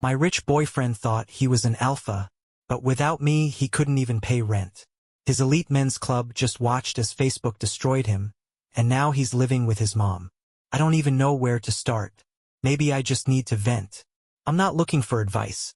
My rich boyfriend thought he was an alpha, but without me he couldn't even pay rent. His elite men's club just watched as Facebook destroyed him, and now he's living with his mom. I don't even know where to start. Maybe I just need to vent. I'm not looking for advice.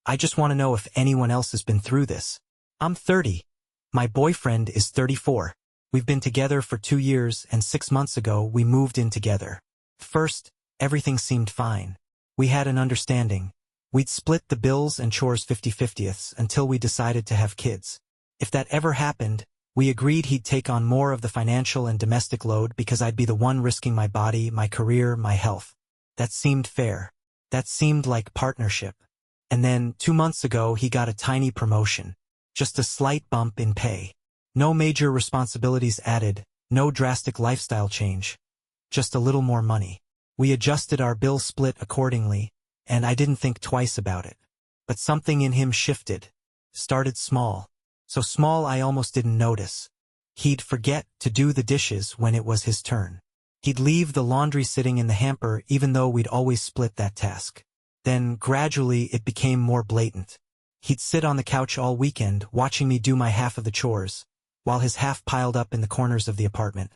I just want to know if anyone else has been through this. I'm 30. My boyfriend is 34. We've been together for 2 years, and 6 months ago we moved in together. First, everything seemed fine. We had an understanding. We'd split the bills and chores 50-50ths until we decided to have kids. If that ever happened, we agreed he'd take on more of the financial and domestic load because I'd be the one risking my body, my career, my health. That seemed fair. That seemed like partnership. And then, 2 months ago, he got a tiny promotion. Just a slight bump in pay. No major responsibilities added, no drastic lifestyle change. Just a little more money. We adjusted our bill split accordingly, and I didn't think twice about it. But something in him shifted. Started small. So small I almost didn't notice. He'd forget to do the dishes when it was his turn. He'd leave the laundry sitting in the hamper even though we'd always split that task. Then, gradually, it became more blatant. He'd sit on the couch all weekend, watching me do my half of the chores, while his half piled up in the corners of the apartment,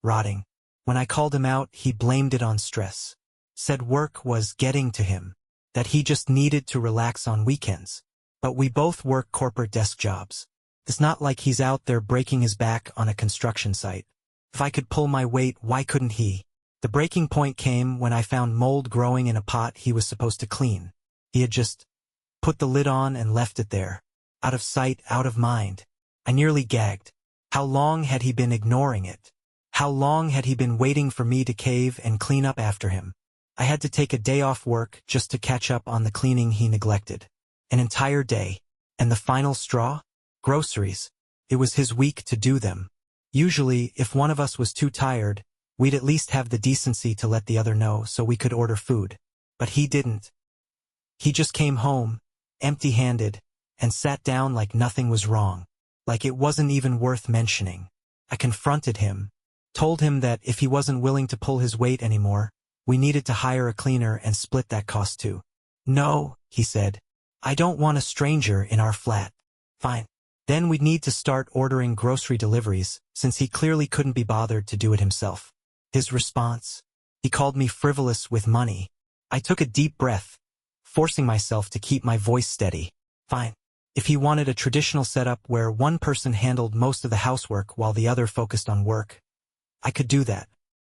rotting. When I called him out, he blamed it on stress. Said work was getting to him, that he just needed to relax on weekends. But we both work corporate desk jobs. It's not like he's out there breaking his back on a construction site. If I could pull my weight, why couldn't he? The breaking point came when I found mold growing in a pot he was supposed to clean. He had just put the lid on and left it there. Out of sight, out of mind. I nearly gagged. How long had he been ignoring it? How long had he been waiting for me to cave and clean up after him? I had to take a day off work just to catch up on the cleaning he neglected. An entire day. And the final straw? Groceries. It was his week to do them. Usually, if one of us was too tired, we'd at least have the decency to let the other know so we could order food. But he didn't. He just came home, empty-handed, and sat down like nothing was wrong. Like it wasn't even worth mentioning. I confronted him, told him that if he wasn't willing to pull his weight anymore, we needed to hire a cleaner and split that cost too. No, he said. I don't want a stranger in our flat. Fine. Then we'd need to start ordering grocery deliveries, since he clearly couldn't be bothered to do it himself. His response? He called me frivolous with money. I took a deep breath, forcing myself to keep my voice steady. Fine. If he wanted a traditional setup where one person handled most of the housework while the other focused on work, I could do that.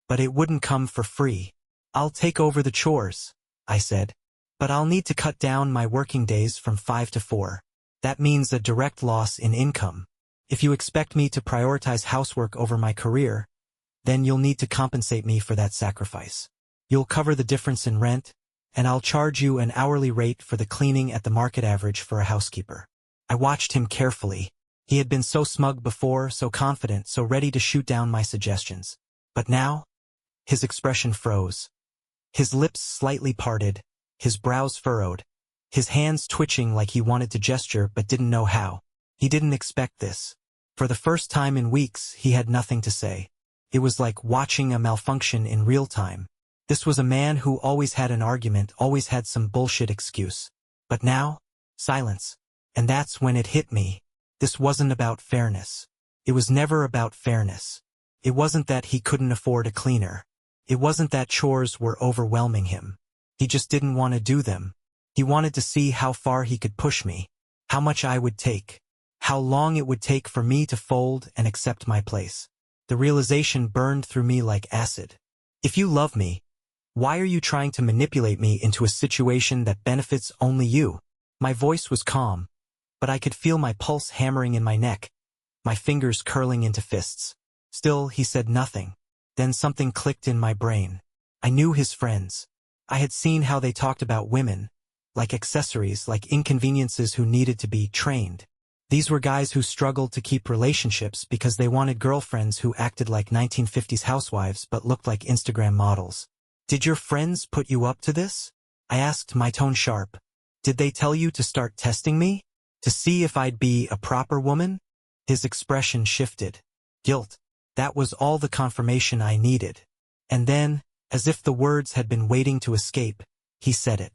But it wouldn't come for free. I'll take over the chores, I said. But I'll need to cut down my working days from 5 to 4. That means a direct loss in income. If you expect me to prioritize housework over my career, then you'll need to compensate me for that sacrifice. You'll cover the difference in rent, and I'll charge you an hourly rate for the cleaning at the market average for a housekeeper. I watched him carefully. He had been so smug before, so confident, so ready to shoot down my suggestions. But now, his expression froze. His lips slightly parted, his brows furrowed, his hands twitching like he wanted to gesture but didn't know how. He didn't expect this. For the first time in weeks, he had nothing to say. It was like watching a malfunction in real time. This was a man who always had an argument, always had some bullshit excuse. But now, silence. And that's when it hit me. This wasn't about fairness. It was never about fairness. It wasn't that he couldn't afford a cleaner. It wasn't that chores were overwhelming him. He just didn't want to do them. He wanted to see how far he could push me, how much I would take, how long it would take for me to fold and accept my place. The realization burned through me like acid. If you love me, why are you trying to manipulate me into a situation that benefits only you? My voice was calm, but I could feel my pulse hammering in my neck, my fingers curling into fists. Still, he said nothing. Then something clicked in my brain. I knew his friends. I had seen how they talked about women, like accessories, like inconveniences who needed to be trained. These were guys who struggled to keep relationships because they wanted girlfriends who acted like 1950s housewives but looked like Instagram models. Did your friends put you up to this? I asked, my tone sharp. Did they tell you to start testing me? To see if I'd be a proper woman? His expression shifted. Guilt. That was all the confirmation I needed. And then, as if the words had been waiting to escape, he said it.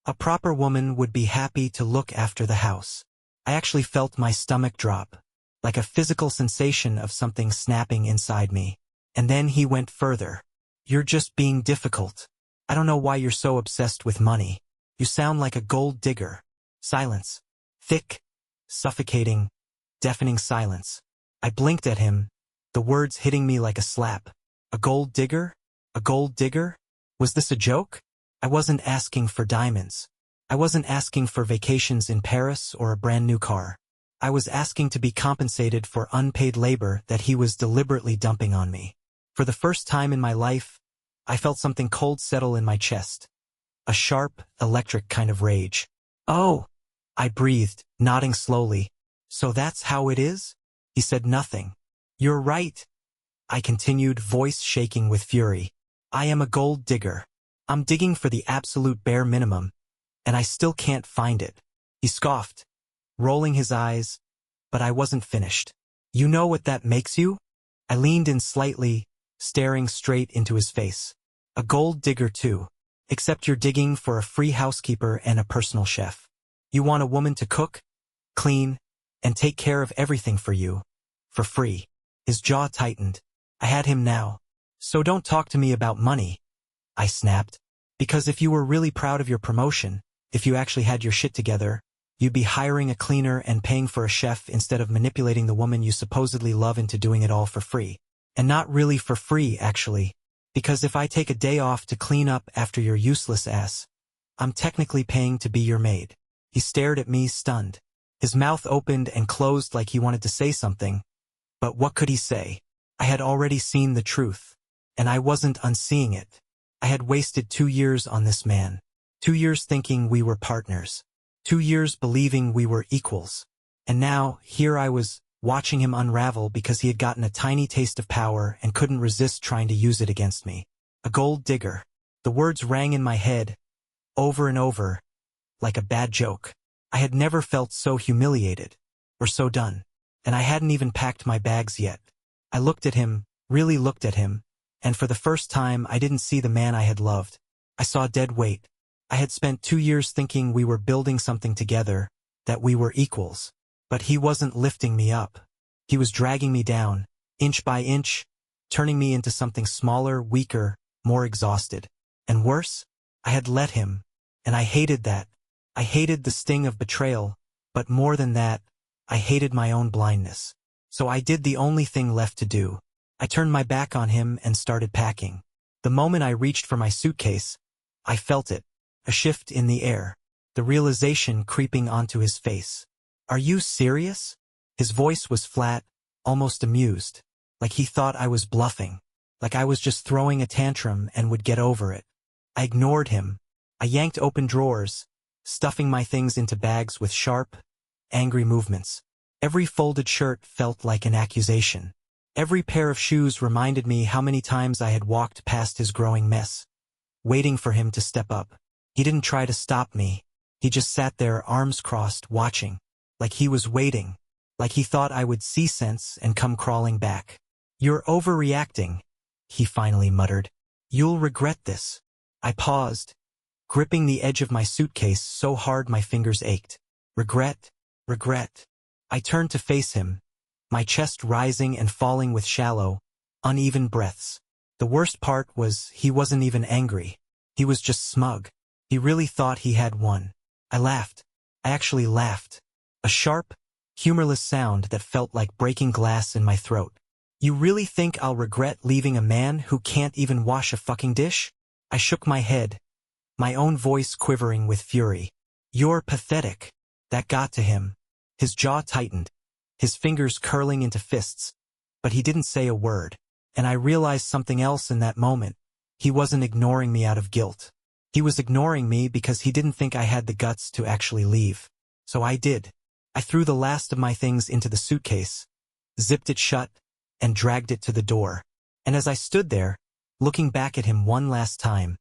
A proper woman would be happy to look after the house. I actually felt my stomach drop, like a physical sensation of something snapping inside me. And then he went further. You're just being difficult. I don't know why you're so obsessed with money. You sound like a gold digger. Silence. Thick, suffocating, deafening silence. I blinked at him, the words hitting me like a slap. A gold digger? A gold digger? Was this a joke? I wasn't asking for diamonds. I wasn't asking for vacations in Paris or a brand new car. I was asking to be compensated for unpaid labor that he was deliberately dumping on me. For the first time in my life, I felt something cold settle in my chest. A sharp, electric kind of rage. Oh, I breathed, nodding slowly. So that's how it is? He said nothing. You're right, I continued, voice shaking with fury. I am a gold digger. I'm digging for the absolute bare minimum, and I still can't find it. He scoffed, rolling his eyes, but I wasn't finished. You know what that makes you? I leaned in slightly, staring straight into his face. A gold digger too, except you're digging for a free housekeeper and a personal chef. You want a woman to cook, clean, and take care of everything for you, for free. His jaw tightened. I had him now. So don't talk to me about money, I snapped. Because if you were really proud of your promotion, if you actually had your shit together, you'd be hiring a cleaner and paying for a chef instead of manipulating the woman you supposedly love into doing it all for free. And not really for free, actually. Because if I take a day off to clean up after your useless ass, I'm technically paying to be your maid. He stared at me, stunned. His mouth opened and closed like he wanted to say something. But what could he say? I had already seen the truth. And I wasn't unseeing it. I had wasted 2 years on this man. 2 years thinking we were partners. 2 years believing we were equals. And now, here I was, watching him unravel because he had gotten a tiny taste of power and couldn't resist trying to use it against me. A gold digger. The words rang in my head, over and over, like a bad joke. I had never felt so humiliated, or so done. And I hadn't even packed my bags yet. I looked at him, really looked at him, and for the first time I didn't see the man I had loved. I saw dead weight. I had spent 2 years thinking we were building something together, that we were equals. But he wasn't lifting me up. He was dragging me down, inch by inch, turning me into something smaller, weaker, more exhausted. And worse, I had let him, and I hated that. I hated the sting of betrayal, but more than that, I hated my own blindness. So I did the only thing left to do. I turned my back on him and started packing. The moment I reached for my suitcase, I felt it, a shift in the air, the realization creeping onto his face. Are you serious? His voice was flat, almost amused, like he thought I was bluffing, like I was just throwing a tantrum and would get over it. I ignored him. I yanked open drawers, stuffing my things into bags with sharp, angry movements. Every folded shirt felt like an accusation. Every pair of shoes reminded me how many times I had walked past his growing mess, waiting for him to step up. He didn't try to stop me. He just sat there, arms crossed, watching, like he was waiting, like he thought I would see sense and come crawling back. You're overreacting, he finally muttered. You'll regret this. I paused, gripping the edge of my suitcase so hard my fingers ached. Regret, regret. I turned to face him, my chest rising and falling with shallow, uneven breaths. The worst part was he wasn't even angry. He was just smug. He really thought he had won. I laughed. I actually laughed. A sharp, humorless sound that felt like breaking glass in my throat. You really think I'll regret leaving a man who can't even wash a fucking dish? I shook my head, my own voice quivering with fury. You're pathetic. That got to him. His jaw tightened, his fingers curling into fists, but he didn't say a word. And I realized something else in that moment. He wasn't ignoring me out of guilt. He was ignoring me because he didn't think I had the guts to actually leave. So I did. I threw the last of my things into the suitcase, zipped it shut, and dragged it to the door. And as I stood there, looking back at him one last time,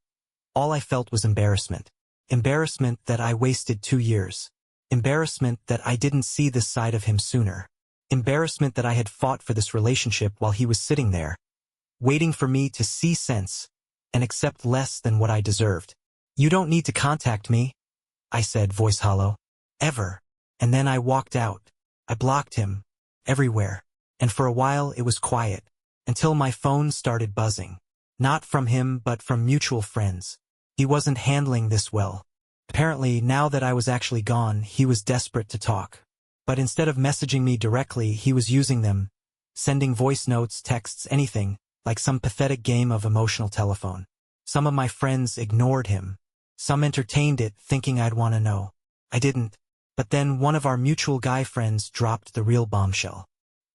all I felt was embarrassment. Embarrassment that I wasted 2 years. Embarrassment that I didn't see this side of him sooner. Embarrassment that I had fought for this relationship while he was sitting there, waiting for me to see sense and accept less than what I deserved. You don't need to contact me, I said, voice hollow. Ever. And then I walked out. I blocked him. Everywhere. And for a while it was quiet. Until my phone started buzzing. Not from him but from mutual friends. He wasn't handling this well. Apparently, now that I was actually gone, he was desperate to talk. But instead of messaging me directly, he was using them. Sending voice notes, texts, anything, like some pathetic game of emotional telephone. Some of my friends ignored him. Some entertained it, thinking I'd want to know. I didn't. But then one of our mutual guy friends dropped the real bombshell.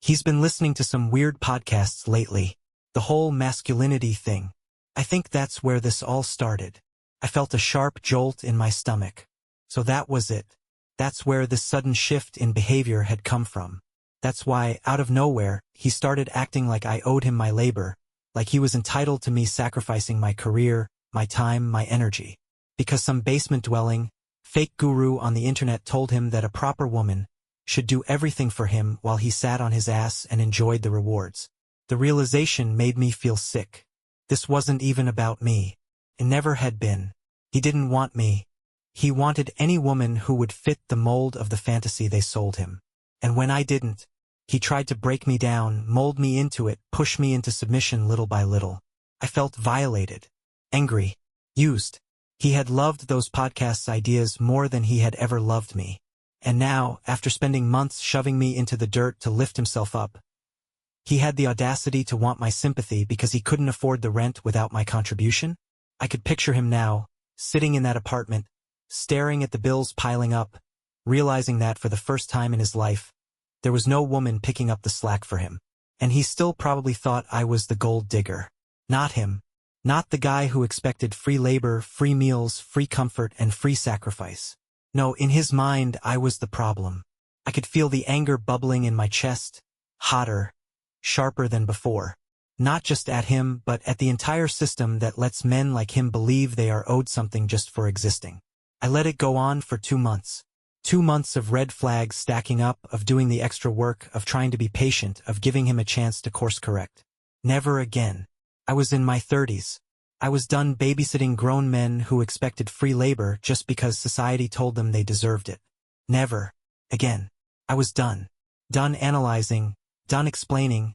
He's been listening to some weird podcasts lately. The whole masculinity thing. I think that's where this all started. I felt a sharp jolt in my stomach. So that was it. That's where this sudden shift in behavior had come from. That's why, out of nowhere, he started acting like I owed him my labor, like he was entitled to me sacrificing my career, my time, my energy. Because some basement-dwelling, fake guru on the internet told him that a proper woman should do everything for him while he sat on his ass and enjoyed the rewards. The realization made me feel sick. This wasn't even about me. It never had been. He didn't want me. He wanted any woman who would fit the mold of the fantasy they sold him. And when I didn't, he tried to break me down, mold me into it, push me into submission little by little. I felt violated, angry, used. He had loved those podcasts' ideas more than he had ever loved me. And now, after spending months shoving me into the dirt to lift himself up, he had the audacity to want my sympathy because he couldn't afford the rent without my contribution? I could picture him now, sitting in that apartment, staring at the bills piling up, realizing that for the first time in his life, there was no woman picking up the slack for him. And he still probably thought I was the gold digger. Not him. Not the guy who expected free labor, free meals, free comfort, and free sacrifice. No, in his mind, I was the problem. I could feel the anger bubbling in my chest, hotter, sharper than before. Not just at him, but at the entire system that lets men like him believe they are owed something just for existing. I let it go on for 2 months. 2 months of red flags stacking up, of doing the extra work, of trying to be patient, of giving him a chance to course correct. Never again. I was in my 30s. I was done babysitting grown men who expected free labor just because society told them they deserved it. Never again. I was done. Done analyzing, done explaining,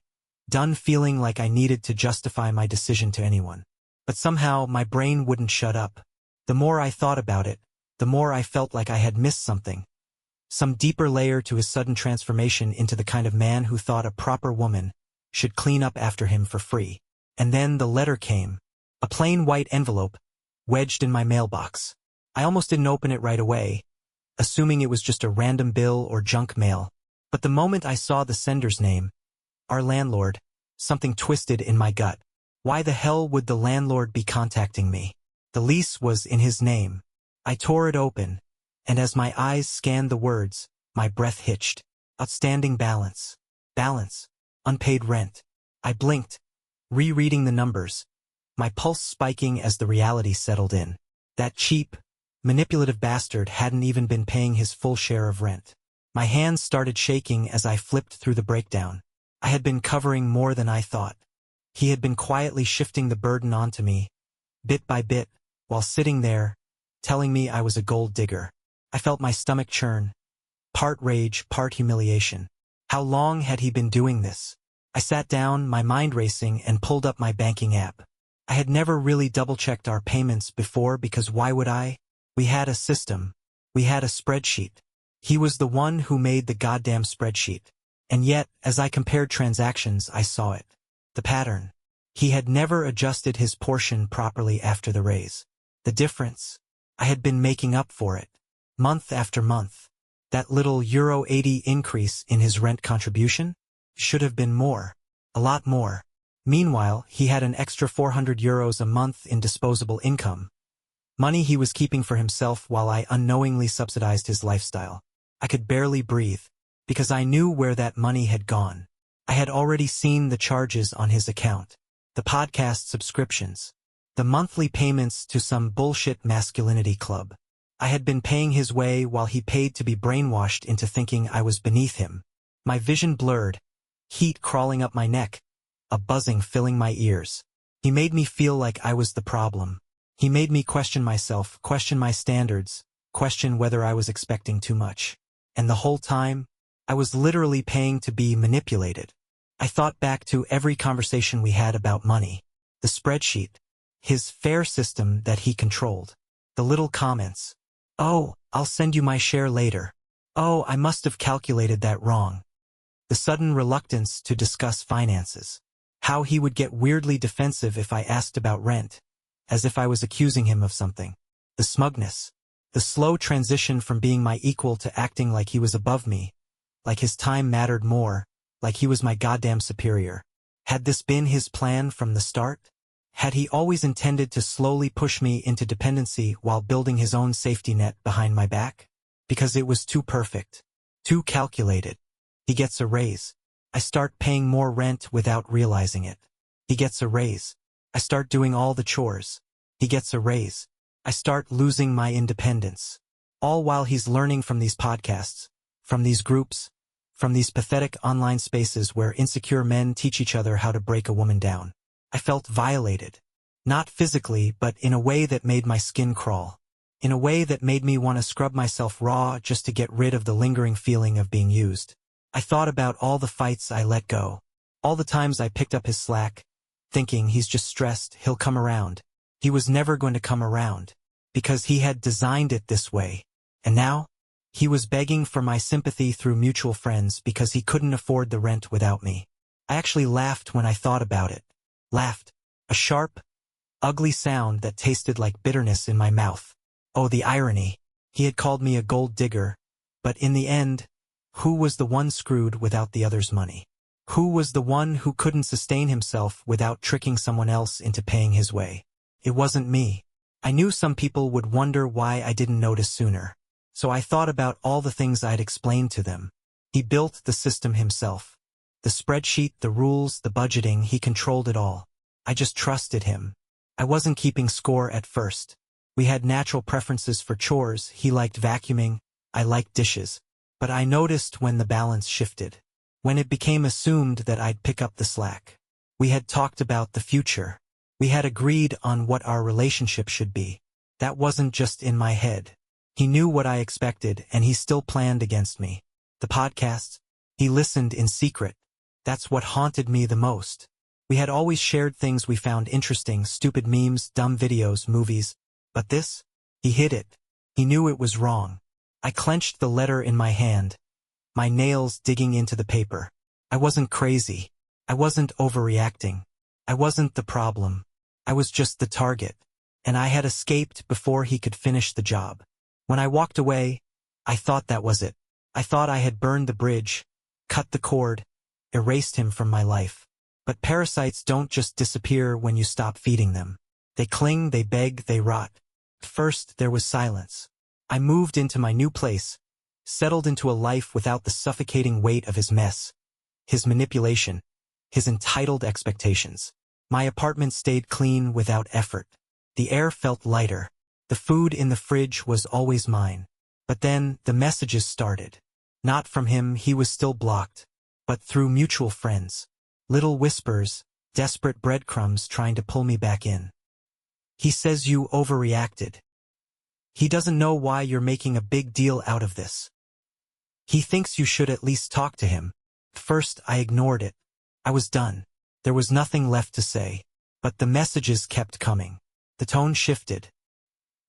done feeling like I needed to justify my decision to anyone. But somehow my brain wouldn't shut up. The more I thought about it, the more I felt like I had missed something. Some deeper layer to his sudden transformation into the kind of man who thought a proper woman should clean up after him for free. And then the letter came. A plain white envelope, wedged in my mailbox. I almost didn't open it right away, assuming it was just a random bill or junk mail. But the moment I saw the sender's name, our landlord, something twisted in my gut. Why the hell would the landlord be contacting me? The lease was in his name. I tore it open, and as my eyes scanned the words, my breath hitched. Outstanding balance. Balance. Unpaid rent. I blinked, rereading the numbers, my pulse spiking as the reality settled in. That cheap, manipulative bastard hadn't even been paying his full share of rent. My hands started shaking as I flipped through the breakdown. I had been covering more than I thought. He had been quietly shifting the burden onto me, bit by bit, while sitting there, telling me I was a gold digger. I felt my stomach churn, part rage, part humiliation. How long had he been doing this? I sat down, my mind racing, and pulled up my banking app. I had never really double-checked our payments before because why would I? We had a system. We had a spreadsheet. He was the one who made the goddamn spreadsheet. And yet, as I compared transactions, I saw it. The pattern. He had never adjusted his portion properly after the raise. The difference. I had been making up for it. Month after month. That little €80 increase in his rent contribution should have been more. A lot more. Meanwhile, he had an extra €400 a month in disposable income. Money he was keeping for himself while I unknowingly subsidized his lifestyle. I could barely breathe, because I knew where that money had gone. I had already seen the charges on his account. The podcast subscriptions. The monthly payments to some bullshit masculinity club. I had been paying his way while he paid to be brainwashed into thinking I was beneath him. My vision blurred, heat crawling up my neck, a buzzing filling my ears. He made me feel like I was the problem. He made me question myself, question my standards, question whether I was expecting too much. And the whole time, I was literally paying to be manipulated. I thought back to every conversation we had about money. The spreadsheet. His fair system that he controlled. The little comments. "Oh, I'll send you my share later. Oh, I must have calculated that wrong." The sudden reluctance to discuss finances. How he would get weirdly defensive if I asked about rent, as if I was accusing him of something. The smugness. The slow transition from being my equal to acting like he was above me, like his time mattered more, like he was my goddamn superior. Had this been his plan from the start? Had he always intended to slowly push me into dependency while building his own safety net behind my back? Because it was too perfect. Too calculated. He gets a raise. I start paying more rent without realizing it. He gets a raise. I start doing all the chores. He gets a raise. I start losing my independence. All while he's learning from these podcasts, from these groups, from these pathetic online spaces where insecure men teach each other how to break a woman down. I felt violated. Not physically, but in a way that made my skin crawl. In a way that made me want to scrub myself raw just to get rid of the lingering feeling of being used. I thought about all the fights I let go. All the times I picked up his slack, thinking he's just stressed, he'll come around. He was never going to come around, because he had designed it this way. And now, he was begging for my sympathy through mutual friends because he couldn't afford the rent without me. I actually laughed when I thought about it. Laughed. A sharp, ugly sound that tasted like bitterness in my mouth. Oh, the irony. He had called me a gold digger, but in the end, who was the one screwed without the other's money? Who was the one who couldn't sustain himself without tricking someone else into paying his way? It wasn't me. I knew some people would wonder why I didn't notice sooner. So I thought about all the things I'd explained to them. He built the system himself. The spreadsheet, the rules, the budgeting, he controlled it all. I just trusted him. I wasn't keeping score at first. We had natural preferences for chores. He liked vacuuming, I liked dishes. But I noticed when the balance shifted. When it became assumed that I'd pick up the slack. We had talked about the future. We had agreed on what our relationship should be. That wasn't just in my head. He knew what I expected, and he still planned against me. The podcasts, he listened in secret. That's what haunted me the most. We had always shared things we found interesting, stupid memes, dumb videos, movies. But this? He hid it. He knew it was wrong. I clenched the letter in my hand, my nails digging into the paper. I wasn't crazy. I wasn't overreacting. I wasn't the problem. I was just the target. And I had escaped before he could finish the job. When I walked away, I thought that was it. I thought I had burned the bridge, cut the cord, erased him from my life. But parasites don't just disappear when you stop feeding them. They cling, they beg, they rot. First, there was silence. I moved into my new place, settled into a life without the suffocating weight of his mess, his manipulation, his entitled expectations. My apartment stayed clean without effort. The air felt lighter. The food in the fridge was always mine. But then, the messages started. Not from him, he was still blocked, but through mutual friends. Little whispers, desperate breadcrumbs trying to pull me back in. He says you overreacted. He doesn't know why you're making a big deal out of this. He thinks you should at least talk to him. First, I ignored it. I was done. There was nothing left to say. But the messages kept coming. The tone shifted.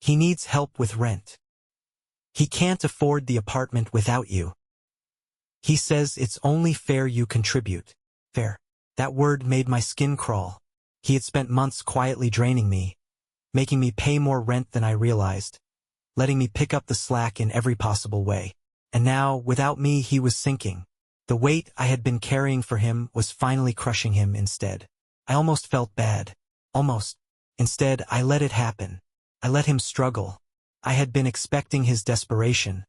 He needs help with rent. He can't afford the apartment without you. He says it's only fair you contribute. Fair. That word made my skin crawl. He had spent months quietly draining me, making me pay more rent than I realized, letting me pick up the slack in every possible way. And now, without me, he was sinking. The weight I had been carrying for him was finally crushing him instead. I almost felt bad. Almost. Instead, I let it happen. I let him struggle. I had been expecting his desperation,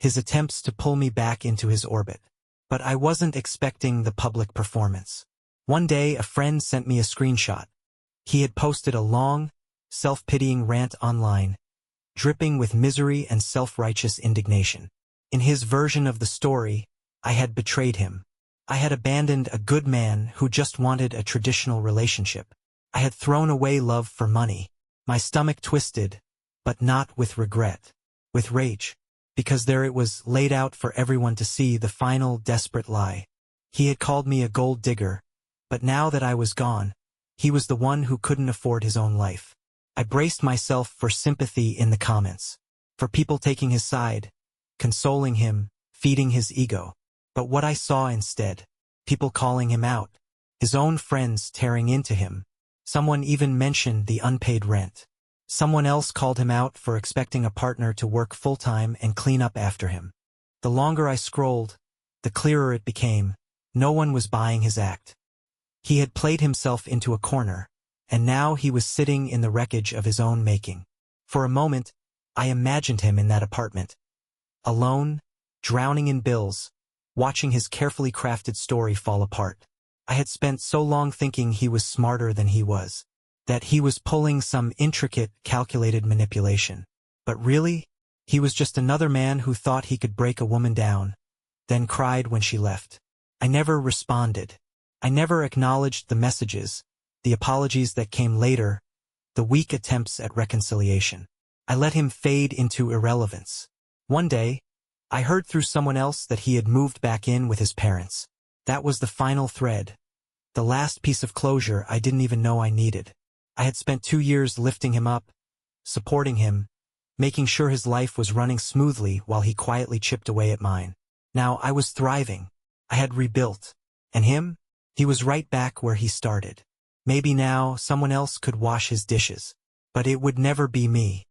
his attempts to pull me back into his orbit. But I wasn't expecting the public performance. One day, a friend sent me a screenshot. He had posted a long, self-pitying rant online, dripping with misery and self-righteous indignation. In his version of the story, I had betrayed him. I had abandoned a good man who just wanted a traditional relationship. I had thrown away love for money. My stomach twisted, but not with regret. with rage, because there it was laid out for everyone to see, the final desperate lie. He had called me a gold digger, but now that I was gone, he was the one who couldn't afford his own life. I braced myself for sympathy in the comments, for people taking his side, consoling him, feeding his ego. But what I saw instead, people calling him out, his own friends tearing into him. Someone even mentioned the unpaid rent. Someone else called him out for expecting a partner to work full-time and clean up after him. The longer I scrolled, the clearer it became. No one was buying his act. He had played himself into a corner, and now he was sitting in the wreckage of his own making. For a moment, I imagined him in that apartment, alone, drowning in bills, watching his carefully crafted story fall apart. I had spent so long thinking he was smarter than he was, that he was pulling some intricate, calculated manipulation. But really, he was just another man who thought he could break a woman down, then cried when she left. I never responded. I never acknowledged the messages, the apologies that came later, the weak attempts at reconciliation. I let him fade into irrelevance. One day, I heard through someone else that he had moved back in with his parents. That was the final thread, the last piece of closure I didn't even know I needed. I had spent 2 years lifting him up, supporting him, making sure his life was running smoothly while he quietly chipped away at mine. Now I was thriving. I had rebuilt. And him? He was right back where he started. Maybe now someone else could wash his dishes. But it would never be me.